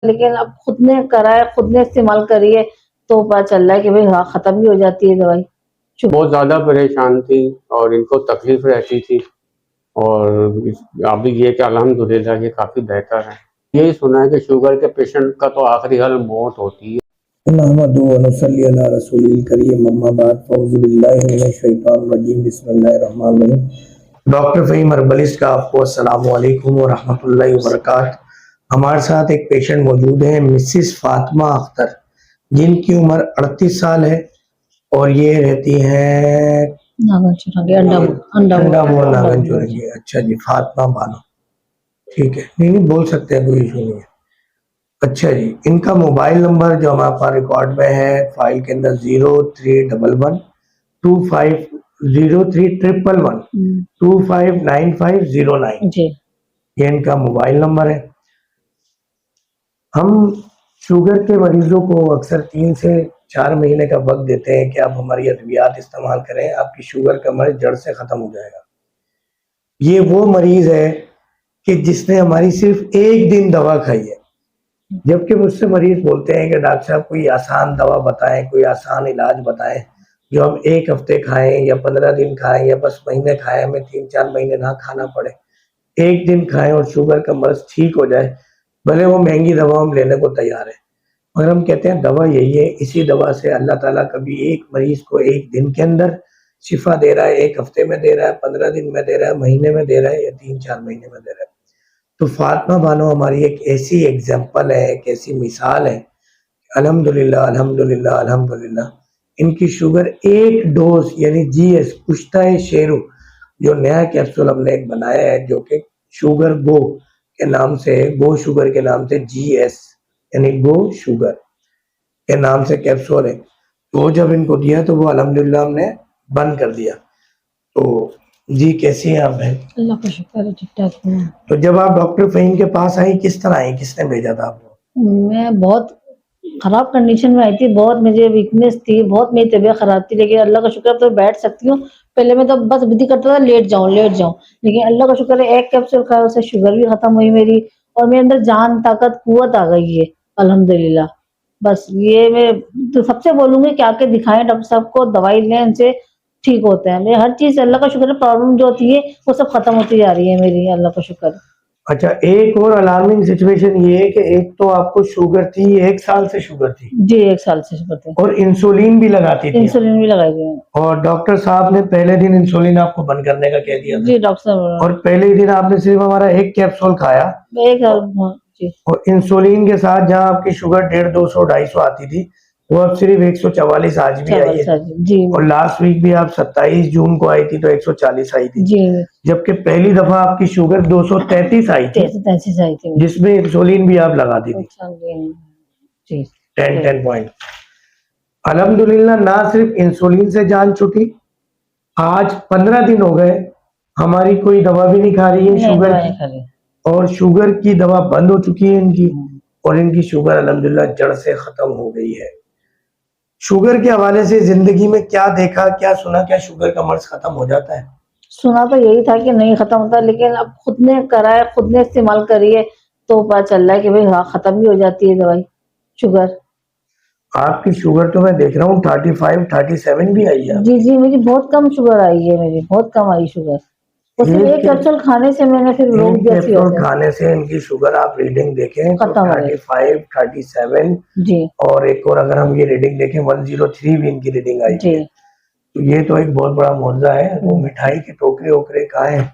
लेकिन अब खुद ने करा है, खुद ने इस्तेमाल करी है, तो पता चल रहा है कि भाई हाँ, खत्म भी हो जाती है दवाई। बहुत ज़्यादा परेशान थी और इनको तकलीफ रहती थी और अभी ये कि अल्हम्दुलिल्लाह ये काफ़ी बेहतर है। यही सुना है कि शुगर के पेशेंट का तो आखिरी हल मौत होती है। नहमदुहु व नसल्ली अला रसूलिल करीम, अम्मा बाद, फ़अऊज़ु बिल्लाहि मिनश शैतानिर रजीम, बिस्मिल्लाहिर रहमानिर रहीम। डॉक्टर फ़हीम हर्बलिस्ट का आपको अस्सलामु अलैकुम व रहमतुल्लाहि व बरकातहू। हमारे साथ एक पेशेंट मौजूद है, मिसेस फातिमा अख्तर, जिनकी उम्र 38 साल है और ये रहती हैं अंडामोर नागनचुरंगी। अच्छा जी, फातिमा बानो, ठीक है, नहीं बोल सकते हैं, कोई इशू नहीं है। अच्छा जी, इनका मोबाइल नंबर जो हमारे पास रिकॉर्ड में है फाइल के अंदर 0311250311259509, ये इनका मोबाइल नंबर है। हम शुगर के मरीजों को अक्सर 3 से 4 महीने का वक्त देते हैं कि आप हमारी अद्वियात इस्तेमाल करें, आपकी शुगर का मर्ज जड़ से खत्म हो जाएगा। ये वो मरीज है कि जिसने हमारी सिर्फ 1 दिन दवा खाई है, जबकि मुझसे मरीज बोलते हैं कि डॉक्टर साहब कोई आसान दवा बताएं, कोई आसान इलाज बताएं जो हम 1 हफ्ते खाएं या 15 दिन खाएं या बस महीने खाएं, हमें 3-4 महीने ना खाना पड़े, 1 दिन खाएं और शुगर का मर्ज ठीक हो जाए। भले वो महंगी दवा हम लेने को तैयार है, मगर हम कहते हैं दवा यही है। इसी दवा से अल्लाह ताला कभी एक मरीज को 1 दिन के अंदर शिफा दे रहा है, 1 हफ्ते में दे रहा है, 15 दिन में दे रहा है, महीने में दे रहा है या 3-4 महीने में दे रहा है। तो फातिमा बानो हमारी एक ऐसी एग्जाम्पल है, एक ऐसी मिसाल है। अल्हम्दुलिल्लाह अल्हम्दुलिल्लाह अल्हम्दुलिल्लाह, इनकी शुगर 1 डोज यानी जीएस पुश्ता शेरू जो नया कैप्सूल हमने एक बनाया है, जो कि शुगर गो के नाम से, गो शुगर के नाम से, जीएस यानी गो शुगर के नाम से कैप्सूल है। तो जब इनको दिया तो वो अल्हम्दुलिल्लाह हमने बंद कर दिया। तो जी, कैसी हैं आप बहन? अल्लाह का शुक्र है, ठीक-ठाक हूँ। तो जब आप डॉक्टर फ़हीम के पास आई, किस तरह आई? किसने भेजा था आपको? मैं बहुत खराब कंडीशन में आई थी, बहुत मुझे वीकनेस थी, बहुत मेरी तबीयत खराब थी, लेकिन अल्लाह का शुक्र है अब तो बैठ सकती हूँ। पहले मैं तो बस विधि करता था लेट जाऊँ, लेकिन अल्लाह का शुक्र है 1 कैप्सूल खाया उससे शुगर भी खत्म हुई मेरी और मेरे अंदर जान, ताकत, कुव्वत आ गई है अल्हम्दुलिल्लाह। बस ये मैं तो सबसे बोलूँगी कि आके दिखाएँ डॉक्टर साहब को, दवाई लें, इनसे ठीक होते हैं। मैं हर चीज़ अल्लाह का शुक्र है, प्रॉब्लम जो होती है वो सब खत्म होती जा रही है मेरी, अल्लाह का शुक्र है। अच्छा, एक और अलार्मिंग सिचुएशन ये है कि एक तो आपको शुगर थी, 1 साल से शुगर थी जी, 1 साल से शुगर थी और इंसुलिन भी लगाती थी इंसुलिन भी लगाई थी। और डॉक्टर साहब ने पहले दिन इंसुलिन आपको बंद करने का कह दिया था। जी, डॉक्टर साहब और पहले ही दिन आपने सिर्फ हमारा 1 कैप्सूल खाया एक हाँ, जी। और इंसुलिन के साथ जहाँ आपकी शुगर 150, 200, 250 आती थी, वो अब सिर्फ 144 आज भी आई है। जी। और लास्ट वीक भी आप 27 जून को आई थी तो 140 आई थी। जी। जबकि पहली दफा आपकी शुगर 233 आई थी, 233 आई थी, जिसमें इंसुलिन भी आप लगाती थी। जी। 10 पॉइंट। अल्हम्दुलिल्लाह, ना सिर्फ इंसुलिन से जान छूटी, आज 15 दिन हो गए हमारी कोई दवा भी नहीं खा रही है शुगर की, और शुगर की दवा बंद हो चुकी है इनकी, और इनकी शुगर अल्हम्दुलिल्लाह जड़ से खत्म हो गई है। शुगर के हवाले से जिंदगी में क्या देखा, क्या सुना, क्या शुगर का मर्ज खत्म हो जाता है? सुना तो यही था कि नहीं खत्म होता, लेकिन अब खुद ने करा है, खुद ने इस्तेमाल करी है, तो पता चल रहा है कि भाई हाँ, खत्म भी हो जाती है दवाई, शुगर। आपकी शुगर तो मैं देख रहा हूँ 35, 37 भी आई है। जी जी, मेरी बहुत कम शुगर आई है, मेरी बहुत कम आई शुगर। उसी एक कैप्सूल खाने से मैंने फिर रोक दिया। कैप्सूल खाने से इनकी शुगर आप रीडिंग देखें तो 35, 37 जी, और एक और अगर हम ये रीडिंग देखें 103 भी इनकी रीडिंग आई है। तो ये तो एक बहुत बड़ा मौजूदा है। वो मिठाई के टोकरे वोकरे कहाँ है?